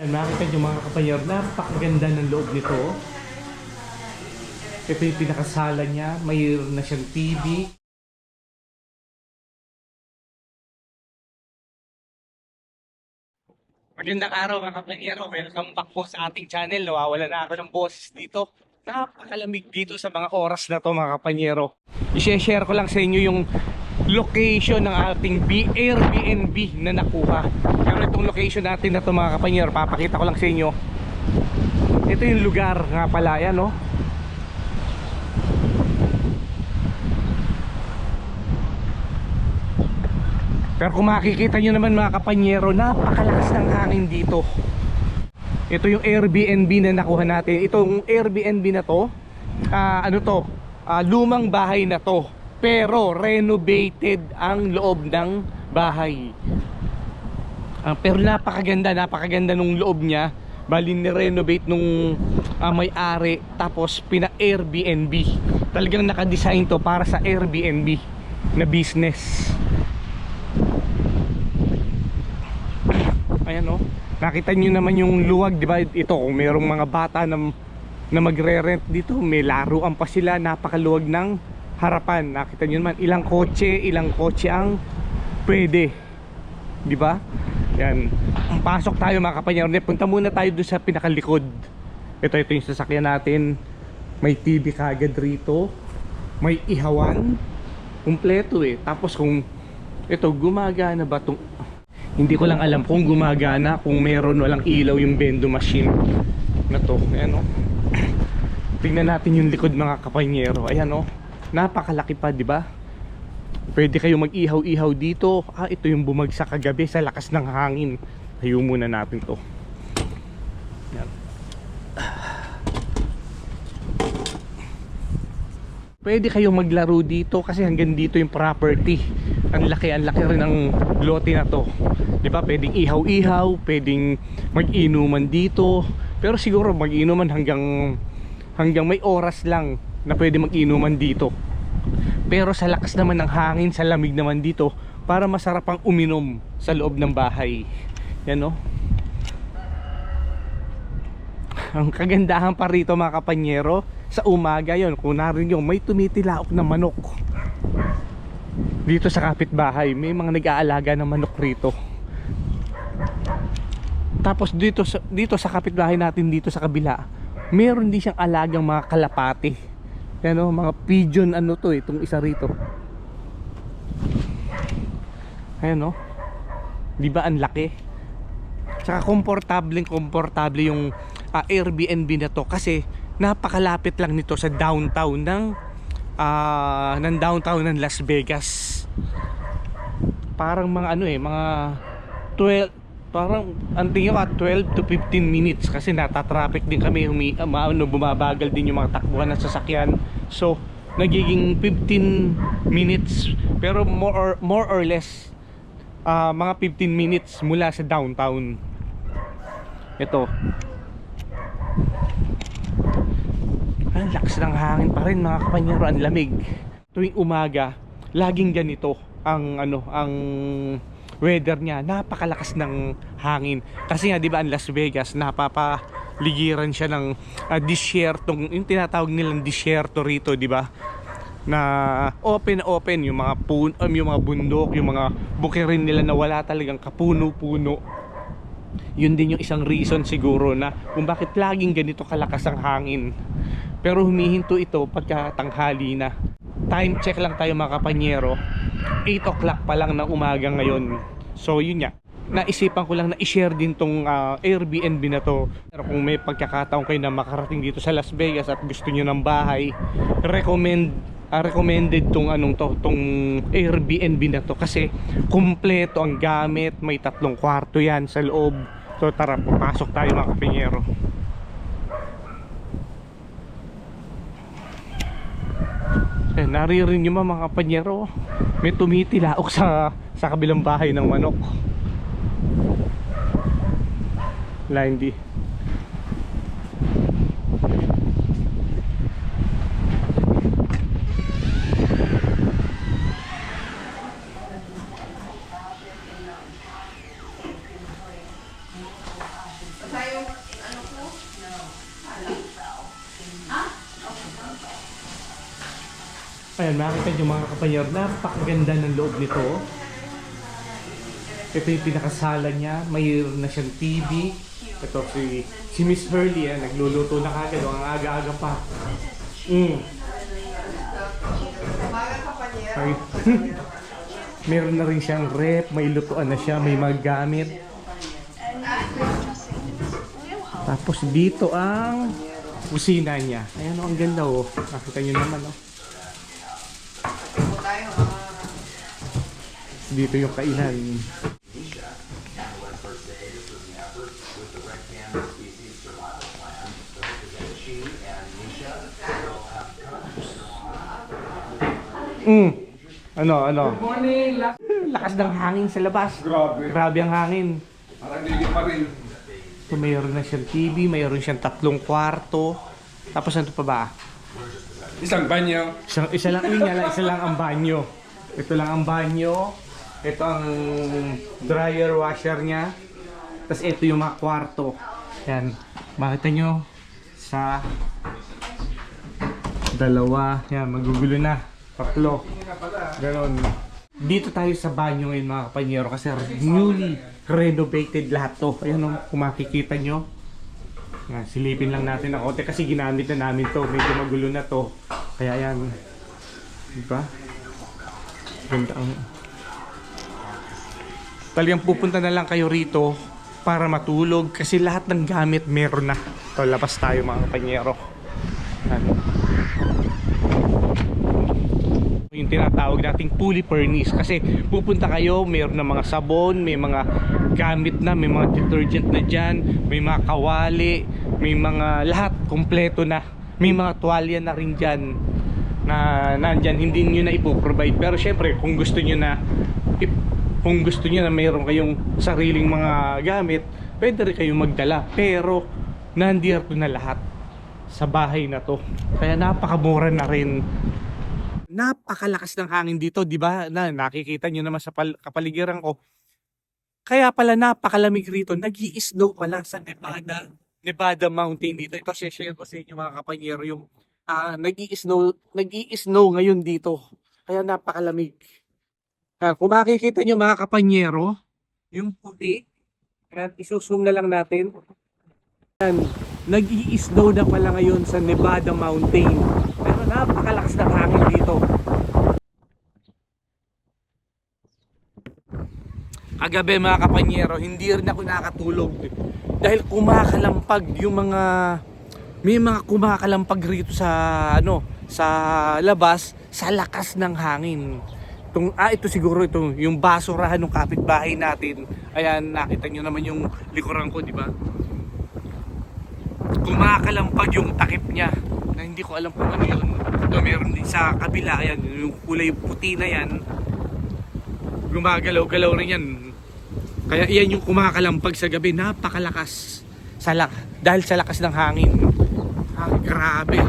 Nakita nyo mga kapanyar, napakaganda ng loob nito. Ito yung pinakasala niya, mayroon na siyang TV. Magandang araw mga kapanyero, welcome back po sa ating channel. Nawawala na ako ng boses dito. Napakalamig dito sa mga oras na to mga kapanyero. I-share ko lang sa inyo yung location ng ating Airbnb na nakuha. Pero itong location natin na to mga kapanyero, papakita ko lang sa inyo. Ito yung lugar nga pala, yan no. Pero kung makikita nyo naman mga kapanyero, napakalakas ng hangin dito. Ito yung Airbnb na nakuha natin. Itong Airbnb na to, lumang bahay na to, pero renovated ang loob ng bahay. Pero napakaganda nung loob niya. Bali ni-renovate nung may-ari, tapos pina-Airbnb. Talagang nakadesign to para sa Airbnb na business. Ayan o, nakita nyo naman yung luwag, di ba? Ito, kung mayroong mga bata na magre-rent dito, may laruan pa sila, napakaluwag ng harapan. Nakita nyo naman, ilang kotse ang pwede, di ba? Yan, pasok tayo mga kapanyero. Punta muna tayo doon sa pinakalikod. Ito yung sasakyan natin. May TV kagad rito, may ihawan, kumpleto eh. Tapos kung ito, gumagana ba itong, hindi ko lang alam kung gumagana, kung meron walang ilaw yung bendo machine na to. Ayan o, tingnan natin yung likod mga kapanyero. Ayan o, napakalaki pa, di ba? Pwede kayo mag-ihaw-ihaw dito. Ito yung bumagsak kagabi sa lakas ng hangin. Tayo muna natin to. Ayan. Pwede kayong maglaro dito kasi hanggang dito yung property. Ang laki rin ng lote na to. Di ba? Pwedeng ihaw-ihaw, pwedeng mag-inuman dito. Pero siguro mag-inuman hanggang may oras lang na pwede mag-inuman dito. Pero sa lakas naman ng hangin, sa lamig naman dito, para masarap ang uminom sa loob ng bahay. Yan no? Ang kagandahan pa rito mga kapanyero, sa umaga yon, kung narinig yung may tumitilaok na manok dito sa kapitbahay, may mga nag-aalaga ng manok rito. Tapos dito sa kapitbahay natin dito sa kabila, meron din siyang alagang mga kalapati. Yan o, mga pigeon itong isa rito. Ayan o, di ba ang laki? Tsaka komportable yung Airbnb na to kasi napakalapit lang nito sa downtown ng Las Vegas. Parang mga mga 12, parang ang tingin ko 12 to 15 minutes kasi nata-traffic din kami, bumabagal din yung mga takbuhan ng sasakyan. So nagiging 15 minutes, pero more or less mga 15 minutes mula sa downtown. Ito, ang lakas ng hangin pa rin mga kapanyero, ang lamig. Tuwing umaga, laging ganito ang weather niya, napakalakas ng hangin. Kasi nga 'di ba ang Las Vegas, napapaligiran siya ng disyertong, yung tinatawag nilang disyerto rito, 'di ba? Na open yung mga yung mga bundok, yung mga bukirin nila na wala talagang kapuno-puno. Yun din yung isang reason siguro na kung bakit laging ganito kalakas ang hangin. Pero humihinto ito pagka tanghali na. Time check lang tayo mga kapanyero, 8 o'clock pa lang ng umaga ngayon. So yun nga, naisipan ko lang na i-share din tong Airbnb na to. Pero kung may pagkakataon kayo na makarating dito sa Las Vegas at gusto nyo ng bahay, recommended tong Airbnb na to kasi kumpleto ang gamit, may 3 kwarto yan sa loob. So tara, papasok tayo mga kapanyero. Naririnig nyo mga kapanyero, may tumitilaok sa kabilang bahay ng manok. Wala, hindi. Ayan, makikita nyo mga kapanyero, napakaganda ng loob nito. Ito yung pinakasala niya, mayroon na siyang TV. Ito si Miss Hurley, nagluluto na kagad, ang aga-aga pa. Ay. Meron na rin siyang rep, may lutuan na siya, may magagamit. Tapos dito ang kusina niya. Ayan o, ang ganda o. Nakita nyo naman o. Dito yung kainan. Ano? Good morning! Lakas ng hangin sa labas. Grabe. Grabe ang hangin. Parang ligit pa rin. So, mayroon na siyang TV, mayroon siyang 3 kwarto. Tapos ano pa ba? Isang banyo. Isa lang ang banyo. Ito lang ang banyo. Ito ang dryer washer niya. Tapos ito yung mga kwarto. Yan. Makita nyo sa dalawa. Yan, magugulo na. 3. Ganon. Dito tayo sa banyo ngayon mga kapanyero kasi newly renovated lahat to. Ayan o, kung makikita nyo. Yan, silipin lang natin ang konti kasi ginamit na namin to. Medyo magulo na to. Kaya yan. Diba? Ganda ang... Talagang pupunta na lang kayo rito para matulog kasi lahat ng gamit meron na. So, labas tayo mga kapanyero. Ano? Yung tinatawag nating fully furnished kasi pupunta kayo, meron na mga sabon, may mga gamit na, may mga detergent na dyan, may mga kawali, may mga lahat kompleto na, may mga tuwalya na rin dyan na nandyan, hindi nyo na ipoprovide. Pero syempre kung gusto nyo na mayroon kayong sariling mga gamit, pwede rin kayong magdala, pero nandito na lahat sa bahay na to. Kaya napakamura na rin. Napakalakas ng hangin dito, di ba? Nakikita nyo naman sa kapaligiran ko. Kaya pala napakalamig rito. Nag-i-snow pala sa Nevada Mountain dito. Ito share ko sa inyo mga kapanyero yung nag-i-snow ngayon dito. Kaya napakalamig. Kung makikita nyo mga kapanyero, yung puti, isusum na lang natin. Nag-i-snow na pala ngayon sa Nevada Mountain. Pero napakalakas ng hangin dito. Kagabi mga kapanyero, hindi rin ako nakatulog. Dahil kumakalampag yung may mga kumakalampag rito sa sa labas sa lakas ng hangin. Ito siguro yung basurahan ng kapitbahay natin. Ayan, nakita nyo naman yung likuran ko, di ba? Kumakalampag yung takip niya na hindi ko alam kung ano yun. Meron din sa kabila, ayan, yung kulay puti na yan, gumagalaw-galaw rin yan. Kaya iyan yung kumakalampag sa gabi, napakalakas dahil sa lakas ng hangin. Grabe,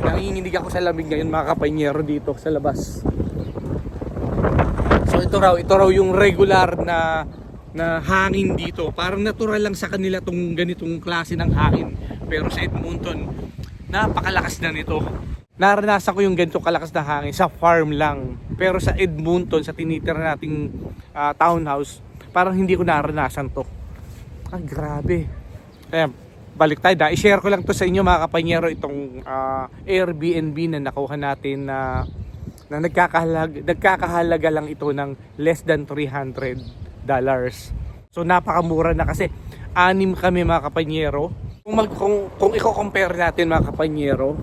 nanginginig ako sa lamig ngayon mga kapanyero dito sa labas. So ito raw yung regular na hangin dito. Parang natural lang sa kanila tong ganitong klase ng hangin. Pero sa Edmonton, napakalakas na nito. Naranasan ko yung ganitong kalakas na hangin sa farm lang. Pero sa Edmonton, sa tinitira nating townhouse, parang hindi ko naranasan to. Grabe. Kaya balik tayo. I-share ko lang to sa inyo mga kapanyero, itong Airbnb na nakuha natin na nagkakahalaga lang ito ng less than $300. So napakamura na kasi 6 kami mga kapanyero. Kung i-compare natin mga kapanyero,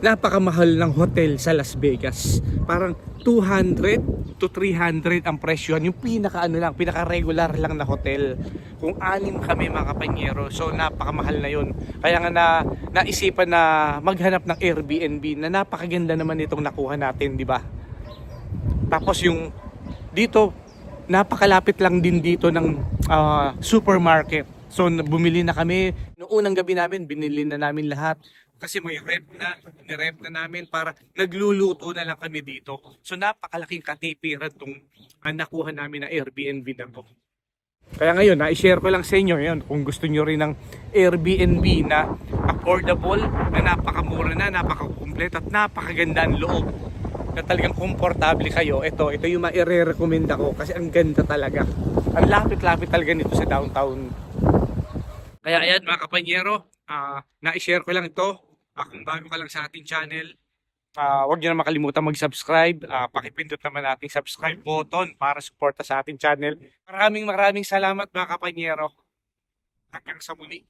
napakamahal ng hotel sa Las Vegas. Parang 200 to 300 ang presyo. Yung pinaka-regular lang na hotel. Kung 6 kami mga kapanyero, so napakamahal na yun. Kaya nga naisipan na maghanap ng Airbnb na napakaganda naman itong nakuha natin, di ba? Tapos yung dito, napakalapit lang din dito ng supermarket. So bumili na kami. Noong unang gabi namin, binili na namin lahat. Kasi may rep na namin para nagluluto na lang kami dito. So napakalaking katipiran itong nakuha namin na Airbnb na to. Kaya ngayon, na-share ko lang sa inyo yun. Kung gusto nyo rin ng Airbnb na affordable, na napakamura na, napakakumpleto at napakaganda ang loob. Na talagang komportable kayo. Ito yung maire-recommend ako kasi ang ganda talaga. Ang lapit-lapit talaga nito sa downtown. Kaya ayan mga kapanyero, na-share ko lang ito. Kung bago ka lang sa ating channel, huwag niyo na makalimutan mag-subscribe. Pakipindot naman natin subscribe button para suporta sa ating channel. Maraming salamat mga kapanyero. Hanggang sa muli.